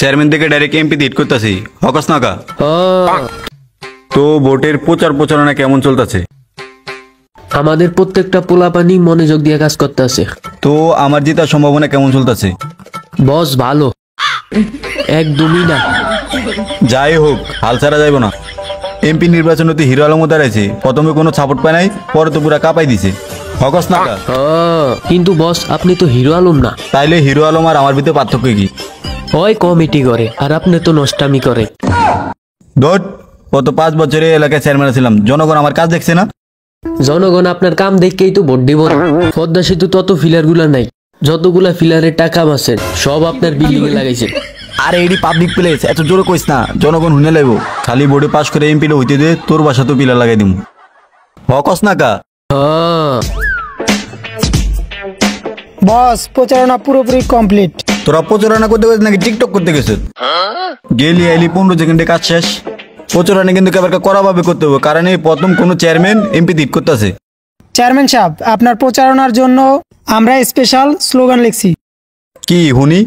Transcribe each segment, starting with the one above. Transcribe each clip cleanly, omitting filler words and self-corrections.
Chairman থেকে direct MP hit করতেছি Hawks না কা? হ্যাঁ, তো ভোটের প্রচারণা কেমন চলতেছে? আমাদের প্রত্যেকটা পোলাপানি মনোযোগ দিয়ে কাজ করতে আছে। তো আমার জেতার সম্ভাবনা কেমন চলতেছে? বস ভালো, একদমই না। যাই হোক, হাল ছাড়া যাইব না। এমপি নির্বাচনে তো হিরো আলমও দাঁড়াইছে, প্রথমে কোনো সাপোর্ট পায় নাই, পরে তো পুরা কাঁপাই দিছে হকস না কা? হ্যাঁ, কিন্তু বস আপনি তো হিরো আলম না। তাইলে হিরো আলম আর আমার ভিতরে পার্থক্য কি? ওই কমিটি করে আর আপনি তো নষ্টামি করে। ধর, গত 5 বছরে এলাকায় চেয়ারম্যান ছিলাম, জনগণ আমার কাজ দেখছে না? জনগণ আপনার কাম দেখেই তো ভোট দিব না। পদ্মা সেতু তত ফিলার গুলা নাই, যতগুলা ফিলারের টাকা বাঁচেন সব আপনার বিল্ডিং এ লাগাইছেন। আরে এডি পাবলিক প্লেস, এত জোরে কইস না, জনগণ হুনে লাইব। খালি বোর্ডে পাস করে এমপি হইতে দে, তোর বাসা তো পিলার লাগাই দিম হকস না কা? হ্যাঁ বস, প্রচারণা পুরোপুরি কমপ্লিট। তোরা প্রচারণা করতে গেছিস নাকি টিকটক করতে গেছিস? গেলি আইলি 15 সেকেন্ডে কাজ শেষ। প্রচারণা কিন্তু এবার কড়াভাবে করতে হবে, কারণ এই প্রথম কোনো চেয়ারম্যান এমপি হিট করতেছে। চেয়ারম্যান সাহেব, আপনার প্রচারণার জন্য আমরা স্পেশাল স্লোগান লিখছি। কি হুনি?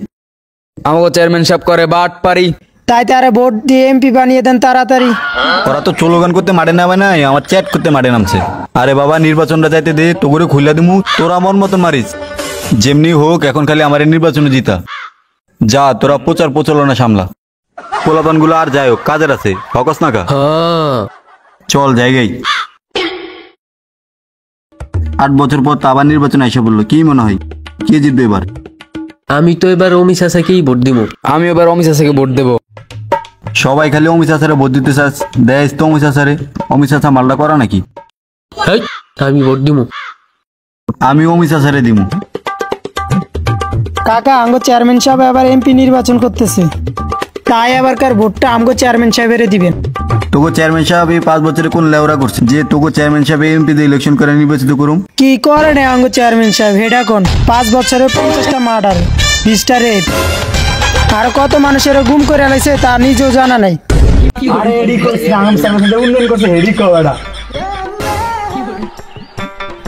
আমাকে চেয়ারম্যান সাহেব করে বাট পারি, তাই তারা ভোট দিয়ে এমপি বানিয়ে দেন তাড়াতাড়ি। ওরা তো স্লোগান করতে মাঠে নামে নাই, আমার চ্যাট করতে মাঠে নামছে। আরে বাবা, নির্বাচনটা যাইতে দে, তো করে খুললা দিমু, তোরা মন মতন মারিস। যেমনি হোক, এখন খালি আমার নির্বাচনে জিতা। যা, তোরা প্রচারণা সামলা। পোলাপান গুলো আর যাই হোক, কাজের আছে হকস না কা? হ্যাঁ, চল জায়গায়। 8 বছর পর তো আবার নির্বাচন এসে বললো, কি মনে হয় কে জিতবে এবার? আমি তো এবার অমিত চাচাকেই ভোট দিব। আমি এবার অমিত চাচাকে ভোট দেবো। সবাই খালি অমিত চাচারে ভোট দিতে চাস, দেয় তো অমিত চাচারে। অমিত চাচা মালটা করা নাকি? হেই, আমি ভোট দিব। আমি অমিত চাচারে দিমু। কাকা, আমগো চেয়ারম্যান সাহেব এবার এমপি নির্বাচন করতেছে, তাই এবারকার ভোটটা আমগো চেয়ারম্যান সাহেবের দিবেন। তোকে চেয়ারম্যান সাহেব এই 5 বছরে কোন লেওরা করছে যে তোকে চেয়ারম্যান সাহেব এমপি দিয়ে ইলেকশন করে নির্বাচিত করুম? কি করে না আমগো চেয়ারম্যান সাহেব, হেডা কোন 5 বছরে 50টা মার্ডার, 20টা রেপ, আর কত মানুষের গুম করে আলাইছে তা নিজেও জানা নাই।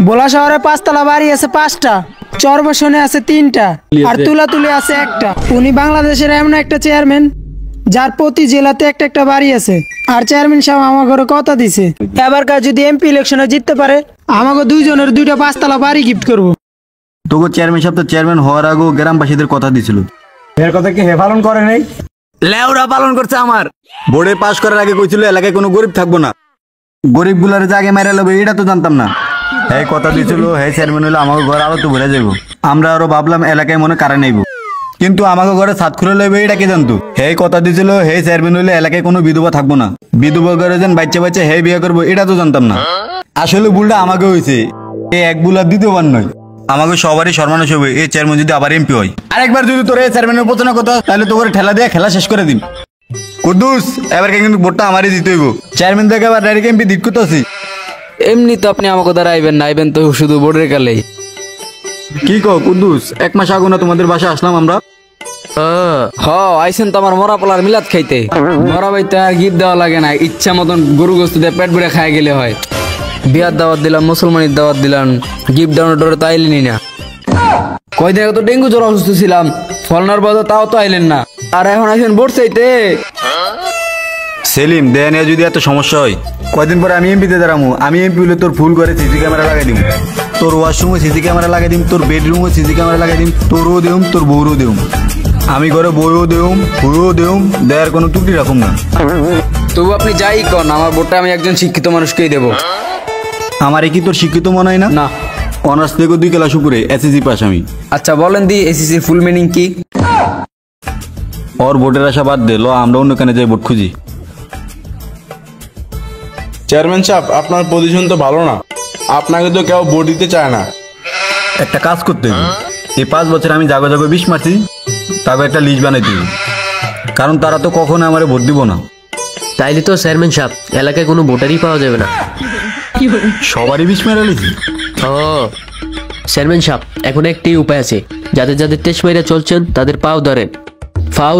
ভোলা শহরে 5তলা বাড়ি আছে 5টা, চরবসনে আছে 3টা, আর তুলাতুলি আছে 1টা। উনি বাংলাদেশের এমন একটা চেয়ারম্যান যার প্রতি জেলাতে একটা একটা বাড়ি আছে। আর চেয়ারম্যান সাহেব আমার ঘরে কথা দিছে, এবারকার যদি এমপি ইলেকশনে জিততে পারে আমাকে 2 জনের 2টা 5তলা বাড়ি গিফট করবো। তোকে চেয়ারম্যান সাহেব তো চেয়ারম্যান হওয়ার আগেও গ্রামবাসীদের কথা দিছিল। এর কথা কি হে পালন করে নাই? লেওরা পালন করছে আমার। বোর্ডে পাস করার আগে কইছিল এলাকায় কোনো গরিব থাকবো না, গরিব গুলার জাগে মেরে লবে, এটা তো জানতাম না। এই কথা দিছিল, হে চেয়ারম্যান হইলো আমাকে ঘর আরো তো ভরে যাবো। আমরা আরো ভাবলাম এলাকায় মনে কারে নেইব, কিন্তু আমাকে ঘরে ছাদ খুলে লইবে এটা কে জানতো? হে কথা দিছিল, হে চেয়ারম্যান হইলে এলাকায় কোনো বিধবা থাকবো না, বিধবা ঘরে যেন বাচ্চা হে বিয়ে করবো, এটা তো জানতাম না। আসলে ভুলটা আমাকে হয়েছে, এই এক ভুল আর দ্বিতীয়বার নয়। আমাকে সবারই সর্বনাশ হবে এই চেয়ারম্যান যদি আবার এমপি হয়। আরেকবার যদি তোর এই চেয়ারম্যানের প্রচারণা করতে হয়, তাহলে তোকে ঠেলা দিয়ে খেলা শেষ করে দিন। কুদ্দুস, এবার কিন্তু ভোটটা আমারই দিতে হইব। চেয়ারম্যান থেকে আবার ডাইরেক্ট এমপি দিক করতেছি। এমনি তো আপনি আমাকে দ্বারা আইবেন না, আইবেন তো শুধু ভোটের কালেই। কি কো কুদ্দুস, 1 মাস আগে না তোমাদের বাসায় আসলাম আমরা? হ, আইসেন তো আমার মরা পোলার মিলাদ খাইতে। মরা ভাই তো আর গিফট দেওয়া লাগে না, ইচ্ছা মতন গরু গোস্ত দিয়ে পেট ভরে খাই গেলে হয়। বিয়ার দাওয়াত দিলাম, মুসলমানের দাওয়াত দিলাম, গিফট দেওয়ানোর ডরে তো আইলেনই না। কয়দিন আগে তো ডেঙ্গু জ্বর অসুস্থ ছিলাম, ফলনার বাজার তাও তো আইলেন না, আর এখন আইসেন ভোট চাইতে। সেলিম, দেয়া নিয়ে যদি এত সমস্যা হয়, কয়দিন পরে আমি এমপিতে দাঁড়ামু। আমি এমপি হলে তোর ফুল করে সিসি ক্যামেরা লাগাই দিম, তোর ওয়াশরুমে সিসি ক্যামেরা লাগাই দিম, তোর বেডরুমে সিসি ক্যামেরা লাগাই দিম, তোরও দেউম, তোর বউরও দেউম। আমি ঘরে বইও দেউম, ফুলও দেউম, দেয়ার কোনো ত্রুটি রাখুম না। তবু আপনি যাই কন, আমার ভোটটা আমি একজন শিক্ষিত মানুষকেই দেবো। আমার কি তোর শিক্ষিত মনে হয় না? না। অনার্স থেকে 2 ক্লাস উপরে, এসএসসি পাস আমি। আচ্ছা বলেন দি এসএসসির ফুল মিনিং কি? ওর ভোটের আশা বাদ দে, ল আমরা অন্য কানে যাই ভোট খুঁজি। চেয়ারম্যান সাহেব, আপনার পজিশন তো ভালো না, আপনাকে তো কেউ ভোট দিতে চায় না। একটা কাজ করতে হবে, এই 5 বছর আমি জাগো জাগো 20 মারছি, তাকে একটা লিস্ট বানাই দিবি, কারণ তারা তো কখনো আমারে ভোট দিব না। তাইলে তো চেয়ারম্যান সাহেব এলাকায় কোনো ভোটারই পাওয়া যাবে না। সবারই 20 মেরে লিখি। ও চেয়ারম্যান সাহেব, এখন একটি উপায় আছে, যাদের যাদের টেস্ট মেরে চলছেন তাদের পাও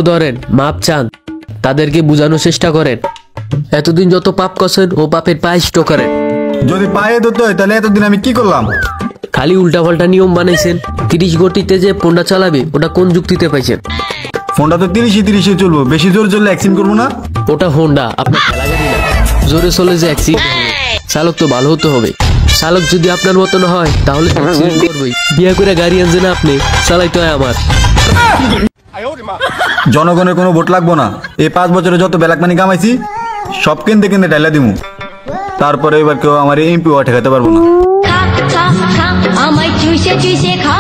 ধরেন, মাপ চান, তাদেরকে বোঝানোর চেষ্টা করেন। এতদিন যত পাপ করছেন ও পাপের প্রায়শ্চিত্ত করেন। যদি পায়ে ধরতে হয় তাহলে এতদিন আমি কি করলাম? খালি উল্টাপাল্টা নিয়ম বানাইছেন। 30 গতিতে যে পন্ডা চালাবে ওটা কোন যুক্তিতে পাইছেন? ফোনটা তো 30-30 চলবো, বেশি জোর চললে অ্যাক্সিডেন্ট করবো না। ওটা হোন্ডা, আপনার ঠেলা গাড়ি না। জোরে চলে যে অ্যাক্সিডেন্ট হবে। চালক তো ভালো হতে হবে। চালক যদি আপনার মতন হয় তাহলে অ্যাক্সিডেন্ট করবেই। বিয়ে করে গাড়ি আনছে না আপনি, চালাইতে হয় আমার। জনগণের কোনো ভোট লাগবো না। এই 5 বছরে যত ব্ল্যাক মানি কামাইছি সব কিনতে কিনতে ডাইলা দিমু। তারপরে এবার কেউ আমার এমপি ওয়া ঠেকাতে পারবো না। খা খা খা আমায় চুষে চুষে খা।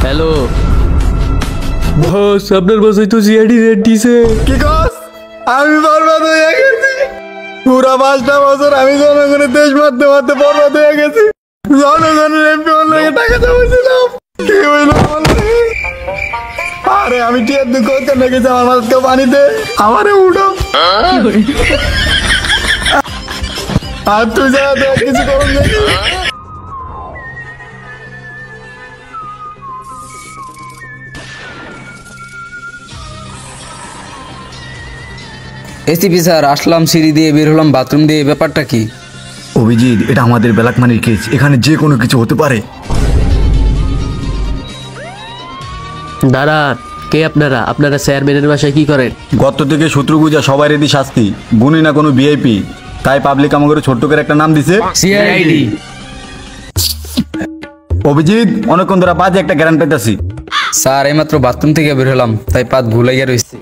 হ্যালো বস, আপনার বাসায় তো সিআইডি রেড দিছে। কি কস? আমি বরবাদ হয়ে গেছি। পুরা 5টা বছর আমি জনগণের দেশ মারতে মারতে বরবাদ হয়ে গেছি। জনগণের এমপি ওর লাগে টাকা জমাইছিলাম, কি হইলো বলো? আরে আমি টিয়ার দুঃখ করতে লেগেছি, আমার মাছ কেউ পানিতে আমারে উঠো। আর তুই যা দেখ কিছু করুন দেখি। এসিপি স্যার, আসলাম সিঁড়ি দিয়ে, বের হলাম বাথরুম দিয়ে, ব্যাপারটা কি? অভিজিৎ, এটা আমাদের ব্ল্যাক মানির কেস, এখানে যে কোনো কিছু হতে পারে। দাঁড়ান, কে আপনারা? আপনারা চেয়ারম্যানের বাসায় কি করেন? গত থেকে শত্রু পূজা সবাই রেডি শাস্তি, গুনি না কোনো ভিআইপি, তাই পাবলিক আমাকে ছোট্ট করে একটা নাম দিছে সিআইডি। অভিজিৎ, অনেকক্ষণ ধরে বাজে একটা গ্যারান্ট পেতেছি। স্যার, এইমাত্র বাথরুম থেকে বের হলাম, তাই পাত ভুলাইয়া রয়েছে।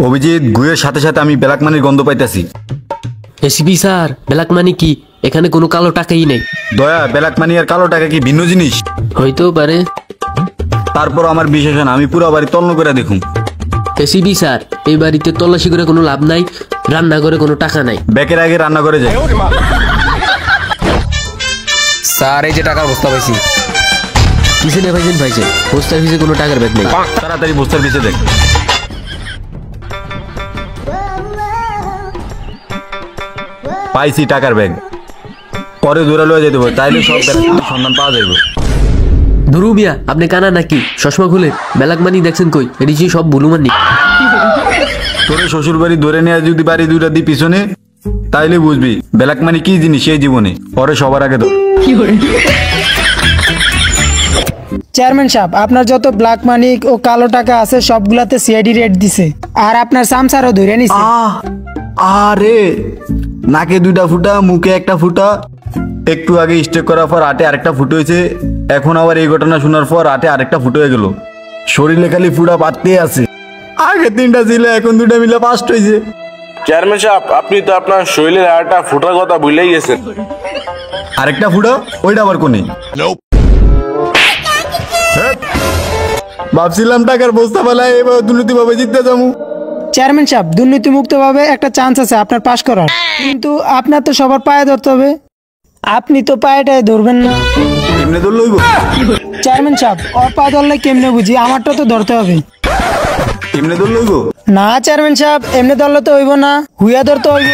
অভিজিৎ, গুয়ের সাথে সাথে আমি ব্ল্যাক মানির গন্ধ পাইতেছি। এসিপি স্যার, ব্ল্যাক মানি কি? এখানে কোনো কালো টাকাই নেই। দয়া, ব্ল্যাক মানি আর কালো টাকা কি ভিন্ন জিনিস? হইতেও পারে। তারপর আমার বিশেষণ, আমি পুরো বাড়ি তন্ন করে দেখুন। এসিপি স্যার, এই বাড়িতে তল্লাশি করে কোনো লাভ নাই, রান্না করে কোনো টাকা নাই। ব্যাকের আগে রান্না করে যায়। স্যার, এই যে টাকার বস্তা পাইছি। কিসে নে ভাইছেন? পোস্ট অফিসে কোনো টাকার ব্যাগ নেই। তাড়াতাড়ি বস্তার পিছিয়ে দেখ। পাইছি টাকার ব্যাগ, পরে দূরে লয়ে যেতে হবে, তাইলে সব ব্যাগের সন্ধান পাওয়া যাবে। ধরু মিয়া, আপনি কানা নাকি? চশমা খুলে ব্ল্যাক মানি দেখছেন কই? এটি যে সব বুলু মানি। তোরে শ্বশুর বাড়ি ধরে নিয়ে যদি বাড়ি দুইটা দি পিছনে, তাইলে বুঝবি ব্ল্যাক মানি কি জিনিস সেই জীবনে। পরে সবার আগে ধর। চেয়ারম্যান সাহেব, আপনার যত ব্ল্যাক মানি ও কালো টাকা আছে সবগুলাতে সিআইডি রেড দিছে, আর আপনার সামসারও ধরে নিছে। আরে নাকে 2টা ফুটা, মুখে 1টা ফুটা, একটু আগে স্টেক করার পর আটে আরেকটা ফুটো হয়েছে, এখন আবার এই ঘটনা শোনার পর আটে আরেকটা ফুটো হয়ে গেল। শরীরে খালি ফুটা বাড়তে আছে। আগে 3টা ছিল, এখন 2টা মিলে 5টা হয়েছে। চেয়ারম্যান সাহেব, আপনি তো আপনার শরীরের আরেকটা ফুটার কথা ভুলেই গেছেন। আরেকটা ফুটো? ওইটা আবার কোনে? ভাবছিলাম টাকার বস্তা ফেলায় এবার দুর্নীতি ভাবে জিততে যাবো। চেয়ারম্যান সাহেব, দুর্নীতিমুক্ত ভাবে একটা চান্স আছে আপনার পাশ করার, কিন্তু আপনার তো সবার পায়ে ধরতে হবে। আপনি তো পায়েটায় ধরবেন না। এমনি দৌড় লইব? চেয়ারম্যান সাহেব, ওর পা ধরলে কেমনে বুঝি? আমারটা তো ধরতে হবে। এমনি দৌড় লইব? না চেয়ারম্যান সাহেব, এমনি ধরলে তো হইব না, হুইয়া ধরতে হইব।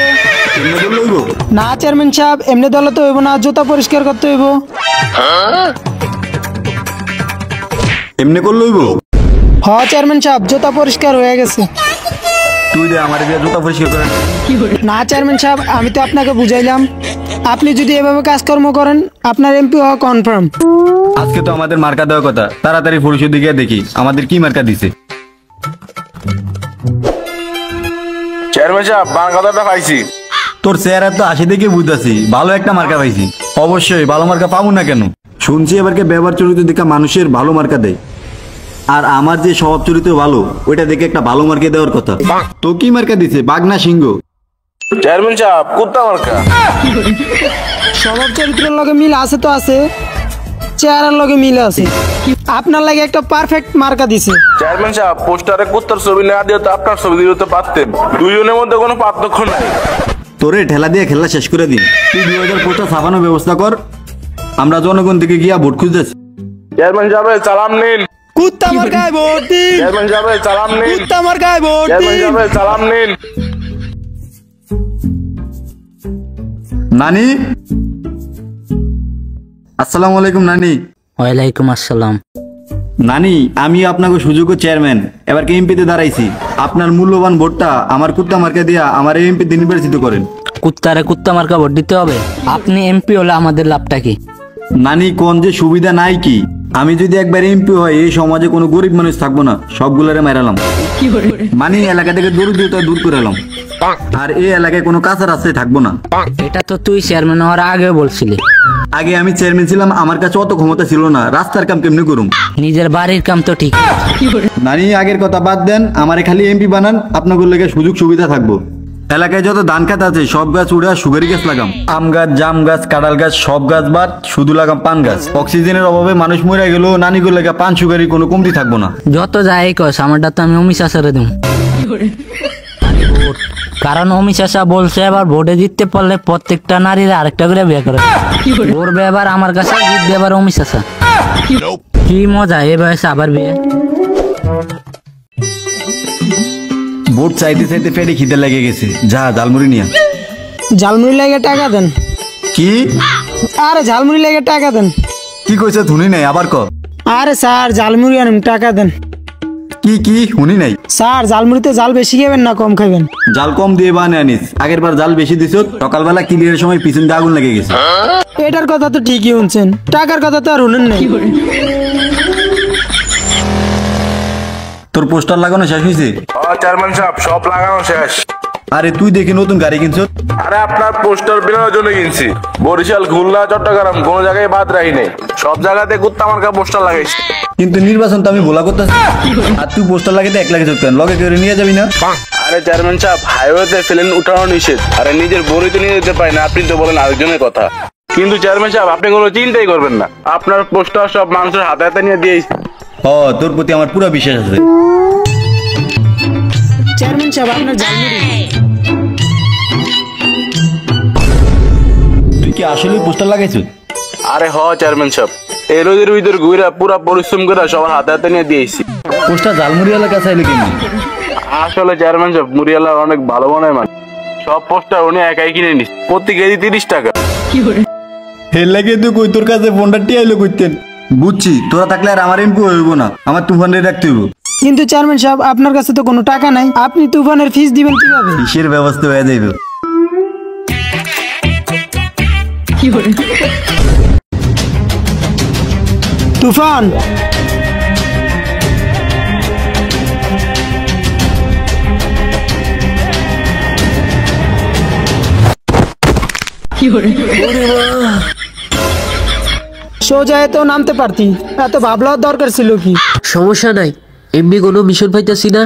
এমনি দৌড় লইব? না চেয়ারম্যান সাহেব, এমনি ধরলে তো হইব না, জুতা পরিষ্কার করতে হইব। এমনি কর লইব? হ চেয়ারম্যান সাহেব, জুতা পরিষ্কার হয়ে গেছে। তুই দে আমার দিয়ে জুতা পরিষ্কার করে। না চেয়ারম্যান সাহেব, আমি তো আপনাকে বুঝাইলাম, আপনি যদি এভাবে কাজকর্ম করেন আপনার এমপি হওয়া কনফার্ম। আজকে তো আমাদের মার্কা দেওয়ার কথা, তাড়াতাড়ি পরিষদ দিকে দেখি আমাদের কি মার্কা দিছে। চেয়ারম্যান সাহেব, বাঁ কথাটা পাইছি। তোর চেহারা তো 80 দেখে বুঝতেছি ভালো একটা মার্কা পাইছি। অবশ্যই ভালো মার্কা পাবো না কেন? শুনছি এবারকে ব্যবহার চরিত্র দেখা মানুষের ভালো মার্কা দেয়, আর আমার যে স্বভাব চরিত্র ভালো ওইটা দেখে একটা ভালো মার্কা দেওয়ার কথা। তো কি মার্কা দিছে, বাঘ না সিংহ? চেয়ারম্যান সাহেব, কুত্তা মার্কা। স্বভাব চরিত্রের লগে মিল আছে তো আছে, চেহারার লগে মিল আছে। আপনার লাগে একটা পারফেক্ট মার্কা দিছে। চেয়ারম্যান সাহেব, পোস্টারে কুত্তার ছবি না দিয়ে তো আপনার ছবি দিতে তো পারতেন। দুইজনের মধ্যে কোনো পার্থক্য নাই। তোরে ঠেলা দিয়ে খেলা শেষ করে দিন। তুই 2000 পোস্টার ছাপানোর ব্যবস্থা কর, আমরা জনগণ থেকে গিয়া ভোট খুঁজতেছি। চেয়ারম্যান সাহেব, চালান নিন। কুত্তা মার্কায় ভোট দিন। চেয়ারম্যান সাহেব, চালান নিন। কুত্তা মার্কায় ভোট চেয়ারম্যান দিন। সাহেব, চালান নিন। নানি, আসসালামু আলাইকুম। নানি। ওয়ালাইকুম আসসালাম। নানি, আমি আপনাকে সুযোগ্য চেয়ারম্যান, এবার কে এমপিতে দাঁড়াইছি। আপনার মূল্যবান ভোটটা আমার কুত্তা মার্কা দিয়া আমার এমপিতে নির্বাচিত করেন। কুত্তারে কুত্তা মার্কা ভোট দিতে হবে? আপনি এমপি হলে আমাদের লাভটা কি? নানি, কোন যে সুবিধা নাই কি? আমি যদি একবার এমপি হয় এই সমাজে কোনো গরিব মানুষ থাকবো না, সবগুলারে মারালাম। মানে এলাকা থেকে দরিদ্রতা দূর করে এলাম, আর এই এলাকায় কোনো কাঁচা রাস্তায় থাকবো না। এটা তো তুই চেয়ারম্যান হওয়ার আগে বলছিলি। আগে আমি চেয়ারম্যান ছিলাম, আমার কাছে অত ক্ষমতা ছিল না, রাস্তার কাম কেমনি করুম? নিজের বাড়ির কাম তো ঠিক। নানি আগের কথা বাদ দেন, আমারে খালি এমপি বানান, আপনাদের লেগে সুযোগ সুবিধা থাকবো। এলাকায় যত ধান খাত আছে সব গাছ উড়া সুগারি গাছ লাগাম, আম গাছ, জাম গাছ, কাঁঠাল গাছ, সব গাছ বাদ শুধু লাগাম পান গাছ। অক্সিজেনের অভাবে মানুষ মরে গেলেও নানিগুলো লেগে পান সুগারি কোনো কমতি থাকবো না। যত যাই কস আমারটা তো আমি অমি চাষারে দেব, কারণ অমি চাষা বলছে এবার ভোটে জিততে পারলে প্রত্যেকটা নারীর আরেকটা করে বিয়ে করে করবে। এবার আমার কাছে জিতবে এবার অমি চাষা। কি মজা এ বয়সে আবার বিয়ে। ভোট চাইতে চাইতে পেটে খিদে লেগে গেছে, যা ঝালমুড়ি নিয়ে। ঝালমুড়ি লাগে টাকা দেন। কি আরে ঝালমুড়ি লাগে টাকা দেন। কি কইছে শুনি নাই, আবার ক। আরে স্যার ঝালমুড়ি আনুন, টাকা দেন। কি কি শুনি নাই? স্যার ঝালমুড়িতে জাল বেশি খাবেন না কম খাবেন? জাল কম দিয়ে বানে আনিস, আগের বার জাল বেশি দিছ, সকালবেলা ক্লিয়ারের সময় পিছন দিয়ে আগুন লেগে গেছে। এটার কথা তো ঠিকই শুনছেন, টাকার কথা তো আর শুনেন নাই। তোর পোস্টার লাগানো শেষ হয়েছে? চেয়ারম্যান সাহেব সব লাগানো শেষ। আরে তুই দেখি নতুন গাড়ি কিনছ? আরে আপনার পোস্টার বেরোনোর জন্য কিনছি। বরিশাল, খুলনা, চট্টগ্রাম কোনো জায়গায় বাদ রাখি নাই, সব জায়গাতে কুত্তা মার্কা পোস্টার লাগাইছি। কিন্তু নির্বাচন তো আমি ভোলা করতেছি, আর তুই পোস্টার লাগাইতে এক লাগে কেন? লগে করে নিয়ে যাবি না? আরে চেয়ারম্যান সাহেব হাইওয়েতে ফেলেন উঠানো নিষেধ, আরে নিজের বড়ি তো নিয়ে যেতে পারি না, আপনি তো বলেন আরেকজনের কথা। কিন্তু চেয়ারম্যান সাহেব আপনি কোনো চিন্তাই করবেন না, আপনার পোস্টার সব মানুষের হাতে হাতে নিয়ে দিয়েছি। ও, তোর প্রতি আমার পুরো বিশ্বাস আছে। চেয়ারম্যান সাহেব আপনার ঝালমুড়ি। তুই কি আসলে পোস্টার লাগাইছ? আরে হ চেয়ারম্যান সাহেব, এই রোদের ভিতর ঘুরা পুরা পরিশ্রম করে সবার হাতে হাতে নিয়ে দিয়েছি। পোস্টার ঝালমুড়ি এলাকা চাইলে কিনবি? আসলে চেয়ারম্যান সাহেব মুড়িয়ালা অনেক ভালো মনে হয়, সব পোস্টার উনি একাই কিনে নিস, প্রতি কেজি 30 টাকা। এর লাগে তুই কই তোর কাছে ফোনটা টিয়াইলো করতেন? বুঝছি, তোরা থাকলে আর আমার এমপি হইব না, আমার তুফান রে রাখতে হইব। কিন্তু চেয়ারম্যান সাহেব আপনার কাছে তো কোনো টাকা নাই, আপনি তুফানের ফিস দিবেন কিভাবে? কিসের ব্যবস্থা হয়ে যাইব? তুফান সোজা তো নামতে পারতি, এত ভাবলার দরকার ছিল কি? সমস্যা নাই, এমনি কোনো মিশন পাইতেছি না,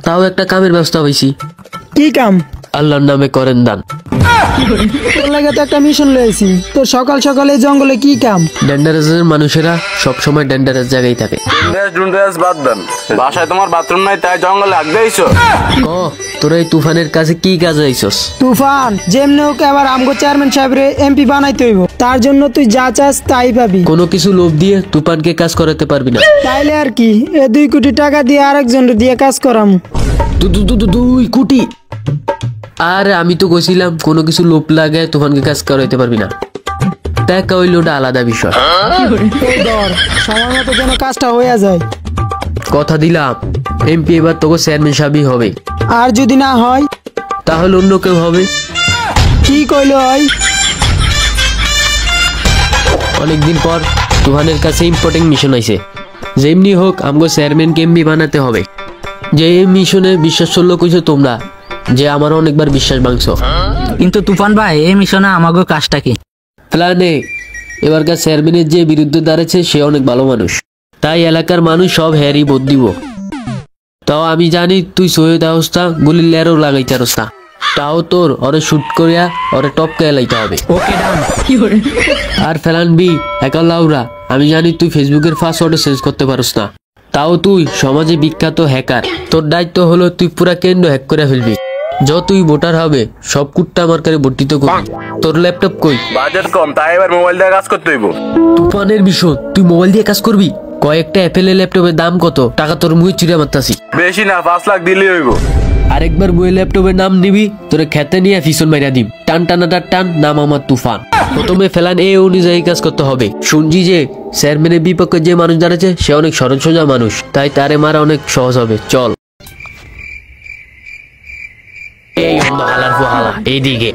তাও একটা কামের ব্যবস্থা হয়েছি। কি কাম? আল্লাহর নামে করেন দান। তোর লাগে তো একটা মিশন লয়েছি, তোর সকাল সকালে জঙ্গলে কি কাম? ডেন্ডারাসের মানুষেরা সবসময় ডেন্ডারাস জায়গায় থাকে। ডুন্ডাস বাদ দেন, বাসায় তোমার বাথরুম নাই তাই জঙ্গলে আগ দিয়েছো। ক তোরা এই তুফানের কাছে কি কাজ আইছস? তুফান যেমনি হোক আবার আমগো চেয়ারম্যান সাহেবরে এমপি বানাইতে হইব, তার জন্য তুই যা চাস তাই পাবি। কোনো কিছু লোভ দিয়ে তুফানকে কাজ করাতে পারবি না। তাইলে আর কি, 2 কোটি টাকা দিয়ে আরেকজন দিয়ে কাজ করাম। 2 কোটি? আরে আমি তো কইছিলাম কোনো কিছু লোভ লাগে তুফানকে কাজ করাইতে পারবি না, টাকা হইল ওটা আলাদা বিষয়। এই ধর, সময় মতো যেন কাজটা হয়ে যায়। কথা দিলাম এমপি এবার তোকে চেয়ারম্যান সাহেবই হবে, আর যদি না হয় তাহলে অন্য কেউ হবে। কি কইল হয়? অনেকদিন পর তুফানের কাছে ইম্পর্টেন্ট মিশন আইছে, যেমনি হোক আমগো চেয়ারম্যানকে এমপি বানাতে হবে। যে এই মিশনে বিশ্বাস করলো কইছো তোমরা, যে আমার অনেকবার বিশ্বাস ভাঙছো। কিন্তু তুফান ভাই এই মিশনে আমাগো কাজটা কি? প্ল্যানে এবারকার চেয়ারম্যানের যে বিরুদ্ধে দাঁড়াচ্ছে সে অনেক ভালো মানুষ, তাই এলাকার মানুষ সব হ্যারি ভোট দিব। তাও আমি জানি তুই সৈয়দ অবস্থা গুলির লেরও লাগাইতে অবস্থা, তাও তোর ওরে শুট করিয়া ওরে টপকে লাইতে হবে। ওকে ডান। আর ফেলান বি একা লাউরা, আমি জানি তুই ফেসবুকের পাসওয়ার্ড চেঞ্জ করতে পারস না, তাও তুই সমাজে বিখ্যাত হ্যাকার, তোর দায়িত্ব হলো তুই পুরা কেন্দ্র হ্যাক করে ফেলবি। যতই ভোটার হবে সব কুট্টা মার্কারে ভর্তিত করবি। তোর ল্যাপটপ কই? বাজেট কম তাই এবার মোবাইল দিয়ে কাজ করতে হইব। তুফানের বিষয় তুই মোবাইল দিয়ে কাজ করবি? কয়েকটা অ্যাপেলের ল্যাপটপের দাম কত? টাকা তোর মুখে চিড়ে মারতাছি। বেশি না, 5 লাখ দিলেই হইব। আরেকবার বই ল্যাপটপের নাম নিবি, তোরে খেতে নিয়ে ফিসন মাইরা দিম। টান টানাটার টান, নাম আমার তুফান। প্রথমে ফেলান এ অনুযায়ী কাজ করতে হবে। শুনছি যে চেয়ারম্যানের বিপক্ষে যে মানুষ দাঁড়াচ্ছে সে অনেক সরল সোজা মানুষ, তাই তারে মারা অনেক সহজ হবে। চল এই অন্য হালার পোহালা এইদিকে।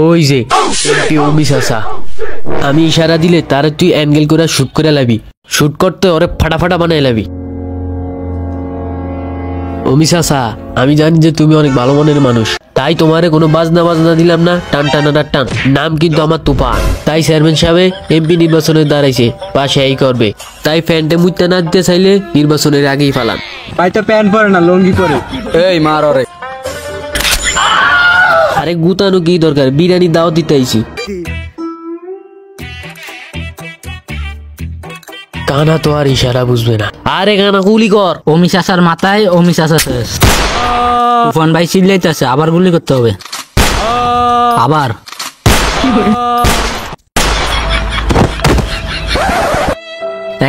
ওই যে এমপি অমি চাচা, আমি ইশারা দিলে তারে তুই অ্যাঙ্গেল করে শুট করে লাবি, শুট করতে ওরে ফাটাফাটা বানাই লাবি। অমি চাচা, আমি জানি যে তুমি অনেক ভালো মনের মানুষ, তাই তোমারে কোনো বাজনা দিলাম না, টান টানাটার টান। নাম কিন্তু আমার তুফান। তাই চেয়ারম্যান সাহেব এমপি নির্বাচনে দাঁড়াইছে, পাশে এই করবে, তাই ফ্যানটে মুইতে না দিতে চাইলে নির্বাচনের আগেই ফালান। ভাই তো প্যান্ট পরে না, লঙ্গি পরে। এই মার ওরে। আরে গুতানো কি দরকার, বিরিয়ানি দাও দিতে আইছি। কানা তো আর ইশারা বুঝবে না। আরে কানা গুলি কর। অমি চাচার মাথায় অমি চাচা শেষ। তুফান ভাই চিল্লাইতেছে, আবার গুলি করতে হবে। আবার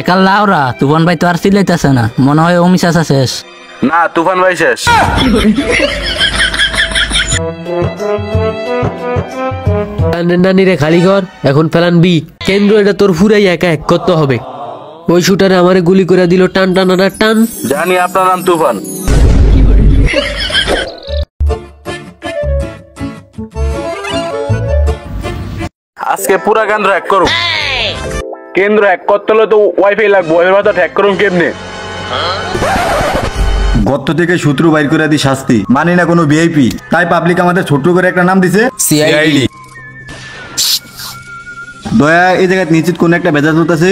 একাল লাউরা, তুফান ভাই তো আর চিল্লাইতেছে না, মনে হয় অমি চাচা শেষ। না, তুফান ভাই শেষ। নানিরে খালি কর, এখন প্ল্যান বি। কেন্দ্র এটা তোর ফুরাই একা এক করতে হবে। ওই শুটারে আমারে গুলি করে দিল, টান টানাটা টান। জানি আপনার নাম তুফান। আজকে পুরা কেন্দ্র হ্যাক করুন। কেন্দ্র হ্যাক করতে হলে তো ওয়াইফাই লাগবে, ওয়াইফাই ভাতা হ্যাক করুন কেমনে? গর্ত থেকে সূত্র বাইর করে দি শাস্তি, মানি না কোনো ভিআইপি, তাই পাবলিক আমাদের ছোট্ট করে একটা নাম দিছে CID। দয়া এই জায়গায় নিশ্চিত কোন একটা ভেজা চলতেছে,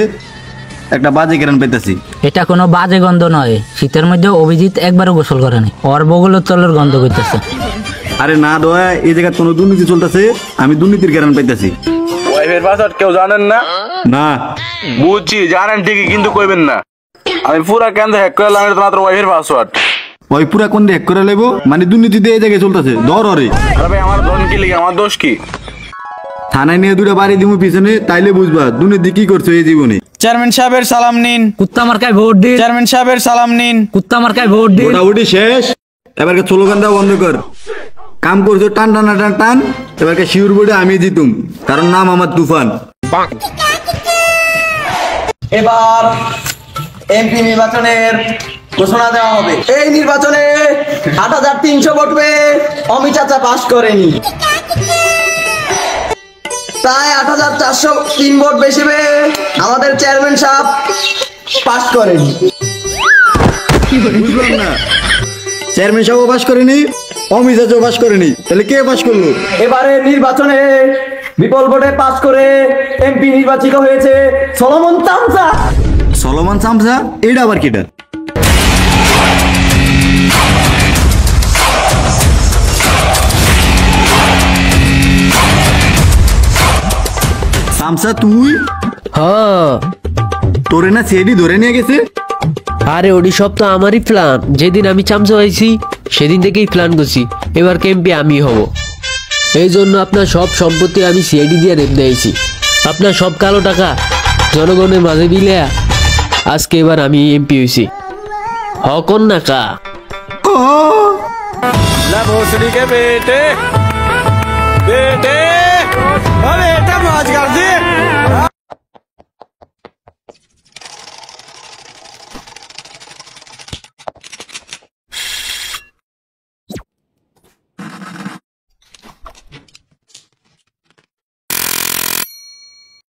একটা বাজে কেরান পেতেছি। এটা কোনো বাজে গন্ধ নয়, শীতের মধ্যে অভিজিৎ একবারও গোসল করেনি, ওর বগলের তলের গন্ধ করতেছে। আরে না দয়া, এই জায়গায় কোনো দুর্নীতি চলতেছে, আমি দুর্নীতির কেরান পাইতেছি। ওয়াইফাইয়ের পাসওয়ার্ড কেউ জানেন না? না বুঝছি, জানেন ঠিকই, কিন্তু কইবেন না। আমি পুরা কেন্দ্র হ্যাক করে লাগাই মাত্র ওয়াইফাইয়ের পাসওয়ার্ড। ওই পুরা কোন হ্যাক করে লেবো, মানে দুর্নীতি দিয়ে এই জায়গায় চলতেছে, ধর অরে। আরে ভাই, আমার ধন কি লিখে, আমার দোষ কি? থানায় নিয়ে দুটা বাড়ি দিমু পিছনে, তাইলে বুঝবা দুর্নীতি কি করছো এই জীবনে। চেয়ারম্যান সাহেবের সালাম নিন। কুত্তা মার্কায় ভোট দিন। চেয়ারম্যান সাহেবের সালাম নিন। কুত্তা মার্কায় ভোট দিন। মোটামুটি শেষ, এবারকে স্লোগান দেওয়া বন্ধ কর। কাম করছো টান টান টান টান, এবারকে শিউর বোর্ডে আমি জিতুম, কারণ নাম আমার তুফান। এবার এমপি নির্বাচনের ঘোষণা দেওয়া হবে। এই নির্বাচনে ৮৩০০ ভোট পেয়ে অমি চাচা পাশ করেনি, তাই ৮৪০৩ ভোট বেশি পেয়ে আমাদের চেয়ারম্যান সাহেব পাশ করেনি। বুঝলাম না, চেয়ারম্যান সাহেব পাস করেনি, অমিত চাচাও পাস করেনি, তাহলে কে পাস করলো? এবারে নির্বাচনে বিপুল ভোটে পাশ করে এমপি নির্বাচিত হয়েছে সলোমন তামসা। সলোমন সামসা, এটা আবার কেটা? সামসা তুই? হ্যাঁ, তোরে না সেডি ধরে নিয়ে গেছে? আরে ওডি সব তো আমারই প্ল্যান। যেদিন আমি চামচা হয়েছি সেদিন থেকেই প্ল্যান করছি এবার কেমপি আমি হব। এই জন্য আপনার সব সম্পত্তি আমি সিআইডি দিয়ে রেপ দিয়েছি। আপনার সব কালো টাকা জনগণের মাঝে বিলে আজকে এবার আমি এমপি হয়েছি। হকন না কা भोसड़ी के बेटे बेटे, अरे बेटा मौज कर दे।